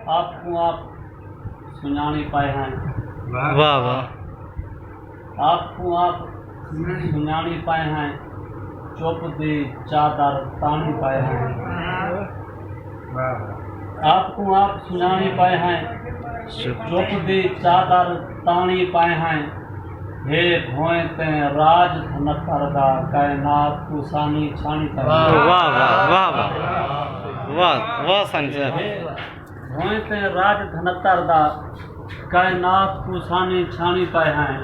आपको आप सुनानी पाए हैं। वाह वाह। आपको आप सुनानी पाए हैं, चुप दी चादर तानी पाए हैं। आपको आप सुनानी पाए हैं, चुप दी चादर तानी पाए हैं। हे भोए ते राज धनकरदा कायनात को सानी छानी पाए। वाह वाह वाह वाह वाह वाह सन साहब। भोए ते राज धनकरदा कायनात को सानी छानी पाए हैं।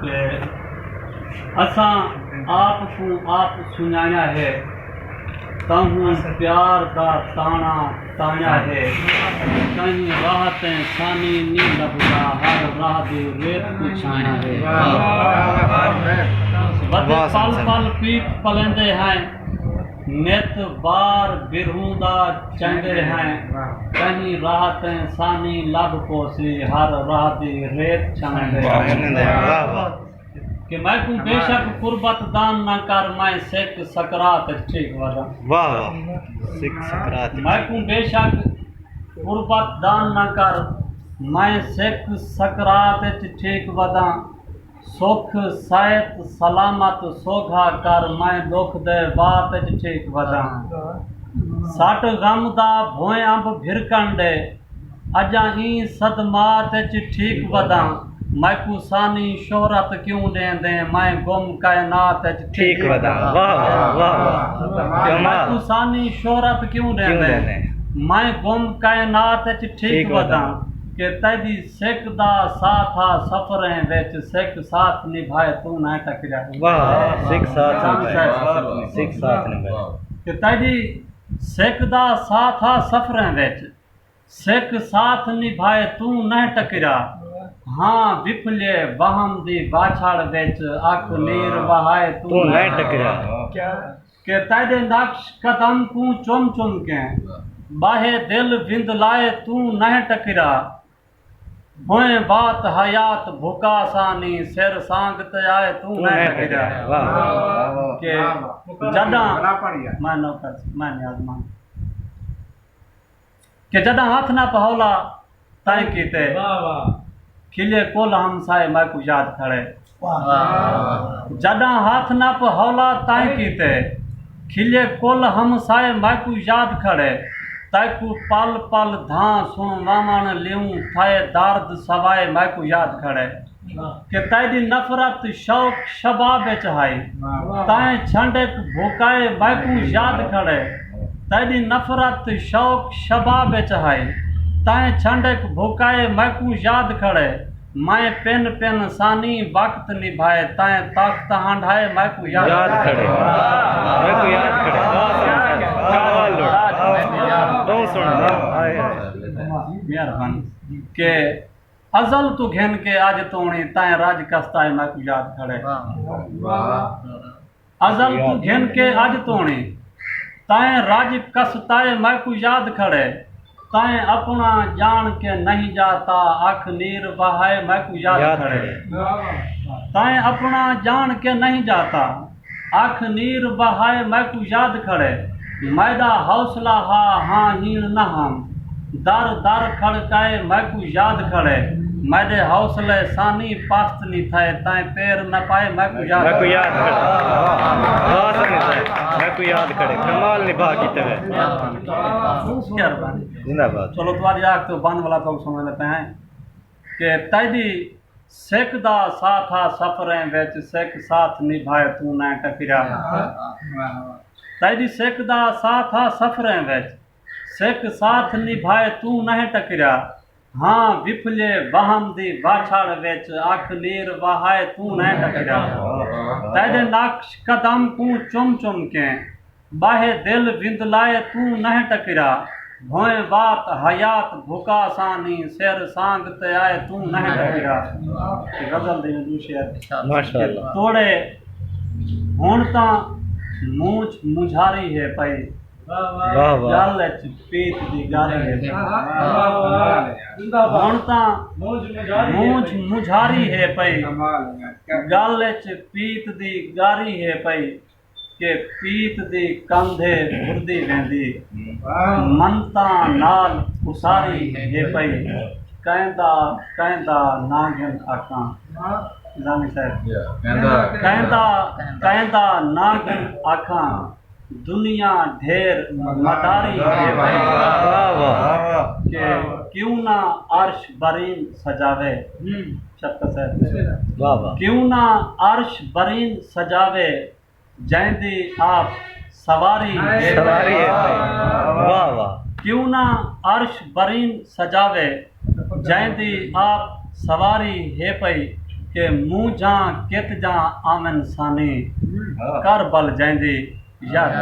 कि असां आपको आप सुनाया है, तहूं प्यार का ताना ताया है। कहीं राहतें सानी नी लभदा, हर राह दे रेत को छाया है। वदे पल पल पीत पलेंदे हैं, नित बार बिरहूदा चंदे हैं। कहीं राहतें सानी लभ पोसी, हर राह दे रेत छाया है। कि मैं को बेशक कुर्बत दान न कर, मैं सिक सकरात ठीक वदा। वाह वाह। सिक सकरात। मैं को बेशक कुर्बत दान न कर, मैं सिक सकरात ठीक वदा। सुख सायत सलामत सोघा कर, मैं दुख दे बात ठीक वदा। सट गम दा भोए अंब भिरकंडे, अजा ही सदमात ठीक वदा। मैं को सानी शोहरत क्यों देंदे, मैं गुम कायनात ठीक वदा। वाह वाह वाह। मैं को सानी शोहरत क्यों देंदे, मैं गुम कायनात ठीक वदा। कि तेरी सिख दा साथा सफरें विच, सिख साथ निभाए तू ना टकरा। वाह। सिख साथ सिख साथ निभाए। कि तेरी सिख दा साथा सफरें विच, सिख साथ निभाए तू न टकरा। हाँ विफले वहम दी बाछड़ विच, अख नीर वहाए तू न टकरा। के तेरे नक्श कदम को चुम चुम के, बाहे दिल विंद लाए तू न टकरा। होए बात हयात भुका सानी, सिर सांगत आए तू न टकरा। के जदा मैं नौकर मैं नियाज़मान के जदा हाथ ना पहौला ताई कीते, खिले कोल हमसाए मैं को याद खड़े। जदा हाथ ना पहौला ताई कीते, खिले कोल हमसाए मैं को याद खड़े। तैकू पल पल धां सुन वामन लियूं, थाए दर्द सवाए मैं को याद खड़े। कि तेरी नफरत शौक शबाब विच हाई, ताए छंडक भुकाए मैं को याद खड़े। तेरी नफरत शौक शबाब विच हाई, ताए छंडक भुकाए मैं को याद खड़े। मैं पिन पिन सानी वक्त निभाए, ताए ताकत हंढाए मैं को याद खड़े। मैं को याद खड़े। मेहरबानी के अजल तू घेन के आज तोणी, ताए राज कस्ताए मैं को याद खड़े। अजल तू घेन के आज तोणी, ताए राज कस्ताए मैं को याद खड़े। ताए अपना जान के नहीं जाता, अख नीर बहाए मैं को याद खड़े। ताए अपना जान के नहीं जाता, अख नीर बहाए मैं को याद खड़े। मैदा हौसला हा हाँ हीण न हम, दर दर खड़काए मैं को याद खड़े। मैदे हौसले सानी पास्त नहीं थाए, ताए पैर न पाए मैं को याद खड़े। मैं को याद खड़े। कमाल निभा की तरह। जिंदाबाद। चलो तुम्हारी आग तो बंद वाला तो समझ लेते हैं। कि तेरी सिख दा साथा सफरें विच, सिख साथ निभाए तू न टकरा। तेरी सिख दा साथा सफरें विच, सिख साथ निभाए तू न टकरा। हाँ विफले वहम दी बाछड़ विच, अख नीर वहाए तू न टकरा। तेरे नक्श कदम को चुम चुम के, बाहे दिल विंद लाए तू न टकरा। भोए बात हयात भुका सानी, सिर सांगत आए तू न टकरा। गजल दी दूसरी माशाअल्लाह। तोड़े हुण तां मूछ मुझारी है पई, वाह वाह। गल च पीत दी गारी है। हुण तां मूछ मुझारी है पई, गल च पीत दी गारी है पई। कि पीत दी कंधे भुरदी वेंदी मनता नाल उसारी हे पई कहंदा कहंदा नागन आखां जामी साहब कहंदा कहंदा नागन आखां दुनिया ढेर मदारी है भाई के क्यों ना अर्श बरीन सजावे क्यों ना अर्श बरीन सजावे जैंदी आप सवारी है वाह वाह क्यों ना अर्श बरीन सजावे जैंदी आप सवारी है पई के मुँह जा कित जा आमन सानी कर बल जैंदी याद